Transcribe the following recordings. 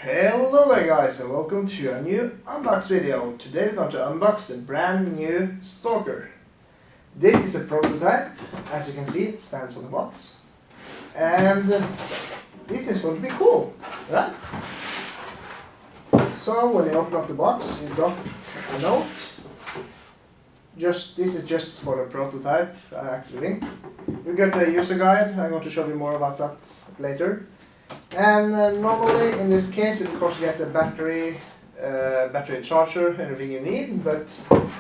Hello there guys, and welcome to a new unbox video. Today we're going to unbox the brand new Stalker. This is a prototype. As you can see, it stands on the box. And this is going to be cool, right? So when you open up the box, you got a note. This is just for the prototype, actually. You get a user guide. I'm going to show you more about that later. And normally in this case you of course get a battery charger, everything you need, but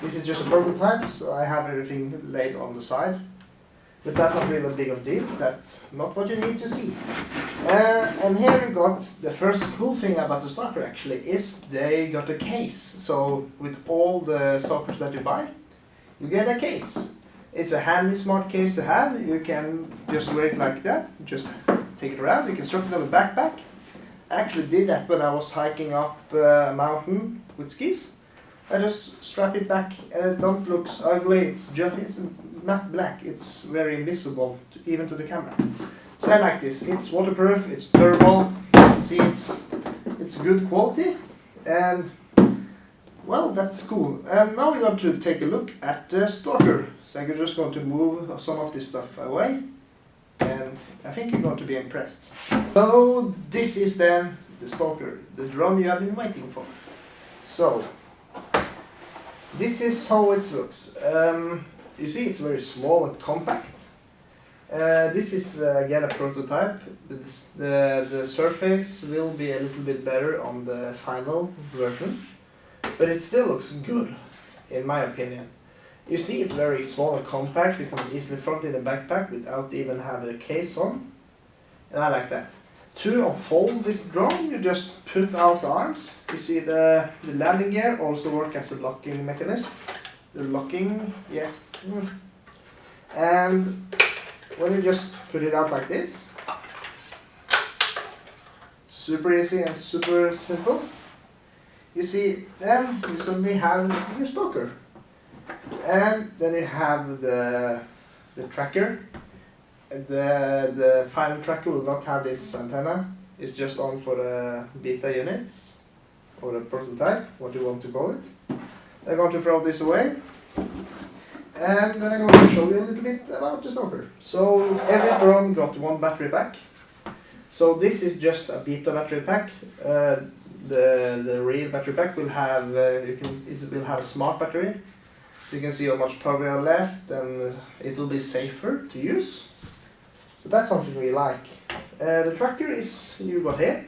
this is just a prototype, so I have everything laid on the side. But that's not really a big of a deal, that's not what you need to see. And here you got the first cool thing about the Stalker actually is they got a case. So with all the Stalkers that you buy, you get a case. It's a handy smart case to have. You can just wear it like that, just take it around. You can strap it on a backpack. I actually did that when I was hiking up a mountain with skis. I just strap it back and it don't look ugly. It's matte black. It's very invisible, even to the camera. So I like this. It's waterproof. It's durable. See, it's good quality, and well, that's cool. And now we're going to take a look at the Stalker. So I'm just going to move some of this stuff away, and I think you're going to be impressed. So this is then the Stalker, the drone you have been waiting for. So this is how it looks. You see, it's very small and compact. This is again a prototype. The surface will be a little bit better on the final version, but it still looks good, in my opinion. You see, it's very small and compact. You can easily throw it in a backpack without even having a case on, and I like that. To unfold this drone, you just put out the arms. You see the landing gear also works as a locking mechanism. The locking, yes. And when you just put it out like this, super easy and super simple. You see, then you suddenly have your Stalker. And then you have the tracker. The final tracker will not have this antenna. It's just on for the beta units, or the prototype, what you want to call it. I'm going to throw this away. And then I'm going to show you a little bit about the Stalker. So every drone got one battery pack. So this is just a beta battery pack. The real battery pack will have will have a smart battery. So you can see how much power you have left, and it will be safer to use. So that's something we like. The tracker is you got here.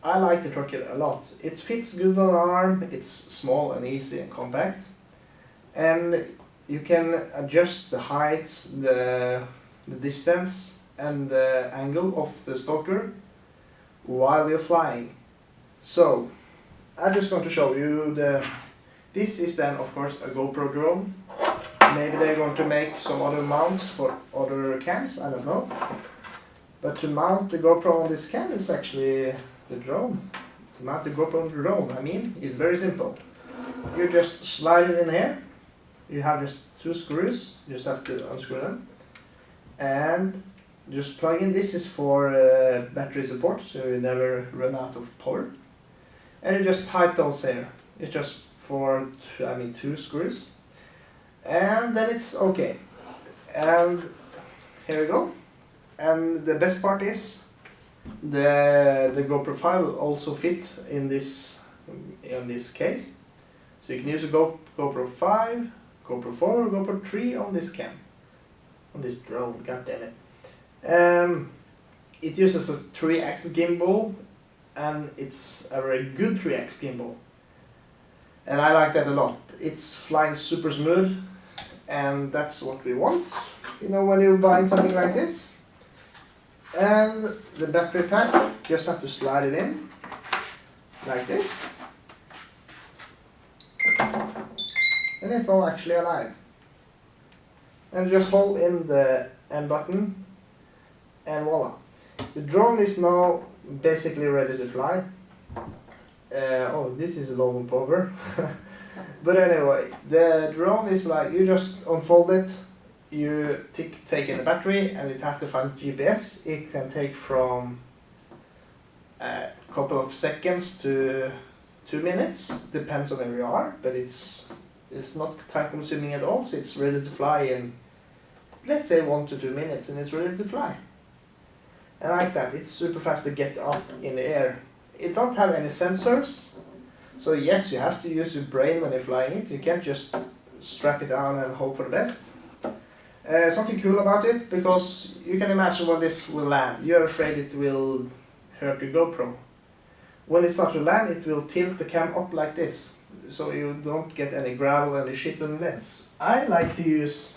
I like the tracker a lot. It fits good on the arm. It's small and easy and compact, and you can adjust the height, the distance, and the angle of the Stalker while you're flying. So I'm just going to show you this is then of course a GoPro drone. Maybe they're going to make some other mounts for other cams, I don't know. But to mount the GoPro on this cam is actually the drone. To mount the GoPro on the drone, I mean, is very simple. You just slide it in here. You have just two screws, you just have to unscrew them. And just plug in. This is for battery support, so you never run out of power. And you just tighten those here. It's just for two screws, and then it's okay. And here we go. And the best part is the GoPro 5 will also fit in this case. So you can use a GoPro 5, GoPro 4, or GoPro 3 on this cam, on this drone. God damn it! It uses a 3-axis gimbal, and it's a very good 3-axis gimbal. And I like that a lot. It's flying super smooth, and that's what we want, you know, when you're buying something like this. And the battery pack, just have to slide it in, like this. And it's not actually alive. And just hold in the N button, and voila. The drone is now basically ready to fly. Oh, this is low on power. But anyway, the drone is like, you just unfold it, you take in the battery, and it has to find GPS. It can take from a couple of seconds to 2 minutes, depends on where you are, but it's not time consuming at all, so it's ready to fly in, let's say 1 to 2 minutes, and it's ready to fly. And like that, it's super fast to get up in the air. It don't have any sensors, so yes, you have to use your brain when you're flying it. You can't just strap it down and hope for the best. Something cool about it, because you can imagine when this will land. You're afraid it will hurt your GoPro. When it starts to land, it will tilt the cam up like this, so you don't get any gravel and shit on the lens. I like to use,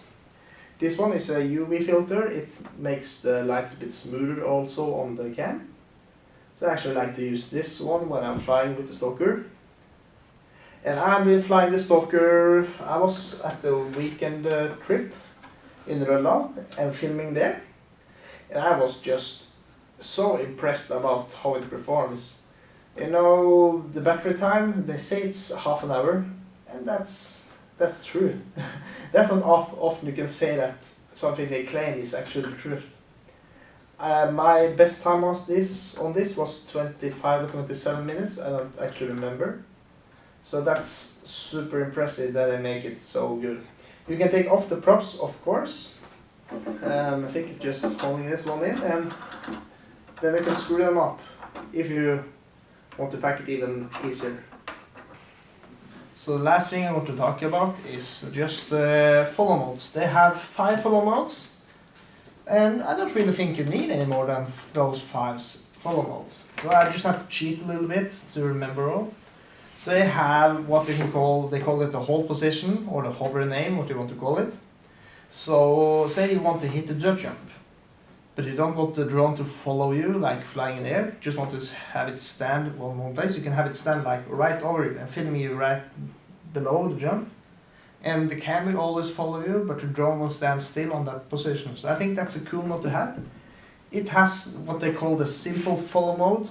this one is a UV filter. It makes the light a bit smoother also on the cam. So I actually like to use this one when I'm flying with the Stalker. And I've been flying the Stalker, I was at the weekend trip in Røldal and filming there. And I was just so impressed about how it performs. You know, the battery time, they say it's half an hour, and that's true. That's not often you can say that something they claim is actually the truth. My best time on this was 25 or 27 minutes, I don't actually remember. So that's super impressive that they make it so good. You can take off the props, of course. I think it's just holding this one in, and then you can screw them up if you want to pack it even easier. So the last thing I want to talk about is just follow modes. They have 5 follow modes, and I don't really think you need any more than those 5 follow modes. So I just have to cheat a little bit to remember all. So they have what they call it the hold position, or the hover name, what you want to call it. So say you want to hit the jump, but you don't want the drone to follow you like flying in the air, just want to have it stand one place. You can have it stand like right over you and film you right below the jump. And the camera will always follow you, but the drone will stand still on that position. So I think that's a cool mode to have. It has what they call the simple follow mode,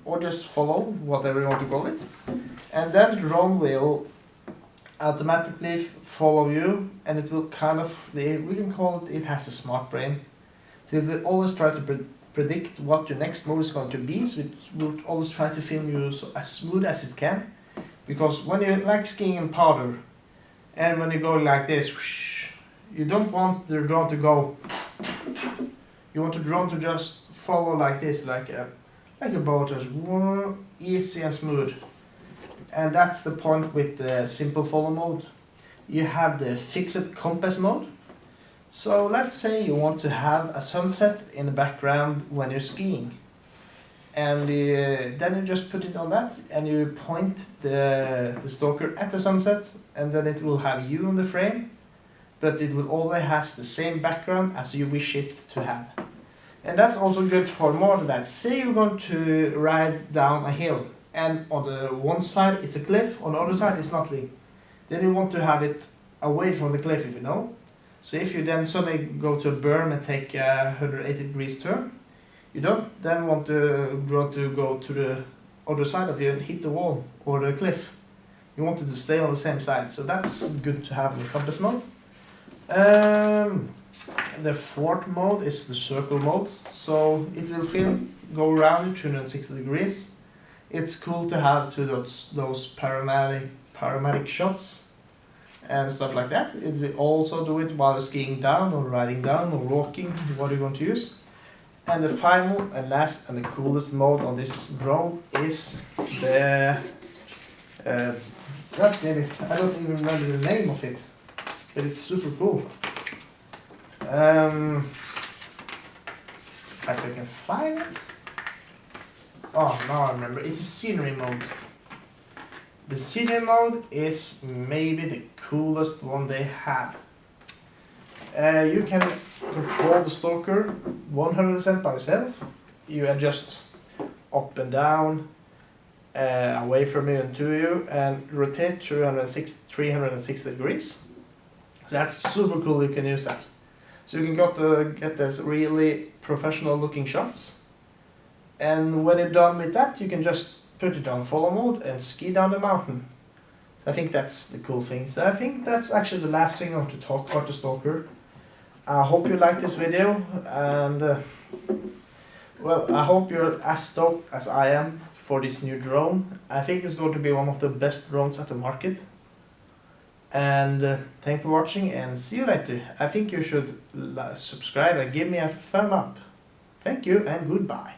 or just follow, whatever you want to call it. And then the drone will automatically follow you, and it will kind of, we can call it, it has a smart brain. So it will always try to predict what your next move is going to be, so it will always try to film you as smooth as it can. Because when you're like skiing in powder, and when you go like this, you don't want the drone to go, you want the drone to just follow like this, like a boat, just easy and smooth. And that's the point with the simple follow mode. You have the fixed compass mode. So let's say you want to have a sunset in the background when you're skiing. And then you just put it on that, and you point the Stalker at the sunset, and then it will have you in the frame, but it will always have the same background as you wish it to have. And that's also good for more than that. Say you're going to ride down a hill, and on the one side it's a cliff, on the other side it's nothing. Then you want to have it away from the cliff, if you know. So if you then suddenly go to a berm and take a 180 degrees turn, you don't then want to go to the other side of you and hit the wall or the cliff. You want it to stay on the same side, so that's good to have in the compass mode. The fourth mode is the circle mode, so it will go around 260 degrees. It's cool to have those panoramic shots and stuff like that. It will also do it while skiing down or riding down or walking, what you want to use. And the final and last and the coolest mode on this drone is the God damn it, I don't even remember the name of it, but it's super cool. If I can find it. Oh, now I remember. It's a scenery mode. The scenery mode is maybe the coolest one they have. You can control the Stalker 100% by yourself. You adjust up and down, away from you and to you, and rotate 360 degrees. So that's super cool, you can use that. So you can get this really professional looking shots. And when you're done with that, you can just put it on follow mode and ski down the mountain. So I think that's the cool thing. So I think that's actually the last thing I want to talk about the Stalker. I hope you liked this video, and Well, I hope you're as stoked as I am for this new drone. I think it's going to be one of the best drones at the market. And thanks for watching and see you later. I think you should subscribe and give me a thumb up. Thank you and goodbye.